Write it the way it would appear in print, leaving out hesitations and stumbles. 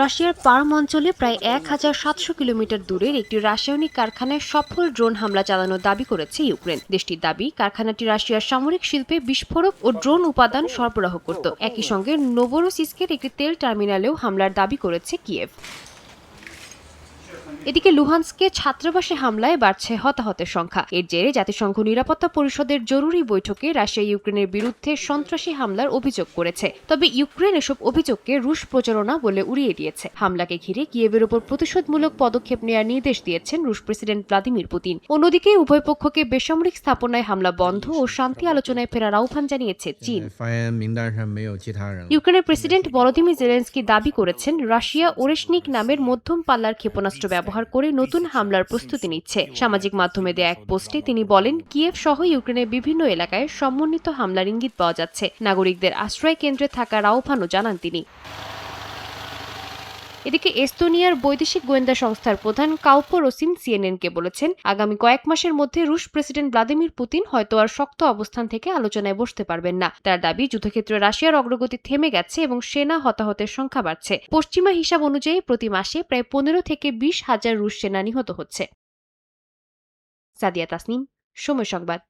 রাশিয়ার পার্ম অঞ্চলে প্রায় ১,৭০০ কিলোমিটার দূরের একটি রাসায়নিক কারখানায় সফল ড্রোন হামলা চালানোর দাবি করেছে ইউক্রেন। দেশটির দাবি, কারখানাটি রাশিয়ার সামরিক শিল্পে বিস্ফোরক ও ড্রোন উপাদান সরবরাহ করত। একই সঙ্গে নোভোরোসিস্কের একটি তেল টার্মিনালেও হামলার দাবি করেছে কিয়েভ। এদিকে লুহান্স্কে ছাত্রাবাসে হামলায় বাড়ছে হতাহতের সংখ্যা। এর জেরে জাতিসংঘ নিরাপত্তা পরিষদের জরুরি বৈঠকে রাশিয়া ইউক্রেনের বিরুদ্ধে সন্ত্রাসী হামলার অভিযোগ করেছে। তবে ইউক্রেন এসব অভিযোগকে রুশ প্রচারণা বলে উড়িয়ে দিয়েছে। হামলাকে ঘিরে কিয়েভের উপর প্রতিশোধমূলক পদক্ষেপ নেওয়ার নির্দেশ দিয়েছেন রুশ প্রেসিডেন্ট ভ্লাদিমির পুতিন। অন্যদিকে উভয় পক্ষকে বেসামরিক স্থাপনায় হামলা বন্ধ ও শান্তি আলোচনায় ফেরার আহ্বান জানিয়েছে চীন। ইউক্রেনের প্রেসিডেন্ট ভলোদিমির জেলেনস্কি দাবি করেছেন, রাশিয়া ওরেশনিক নামের মধ্যম পাল্লার ক্ষেপণাস্ত্র ব্যবহার করে নতুন হামলার প্রস্তুতি নিচ্ছে। সামাজিক মাধ্যমে দেয়া এক পোস্টে তিনি বলেন, কিয়েভ সহ ইউক্রেনের বিভিন্ন এলাকায় সমন্বিত হামলার ইঙ্গিত পাওয়া যাচ্ছে। নাগরিকদের আশ্রয় কেন্দ্রে থাকার আহ্বানও জানান তিনি। এদিকে এস্তোনিয়ার বৈদেশিক গোয়েন্দা সংস্থার প্রধান কাউপো রসিন সিএনএনকে বলেছেন, আগামী কয়েক মাসের মধ্যে রুশ প্রেসিডেন্ট ভ্লাদিমির পুতিন হয়তো আর শক্ত অবস্থান থেকে আলোচনায় বসতে পারবেন না। তার দাবি, যুদ্ধক্ষেত্রে রাশিয়ার অগ্রগতি থেমে গেছে এবং সেনা হতাহতের সংখ্যা বাড়ছে। পশ্চিমা হিসাব অনুযায়ী প্রতি মাসে প্রায় 15 থেকে 20 হাজার রুশ সেনা নিহত হচ্ছে। সাদিয়া তাসনিম, সময় সংবাদ।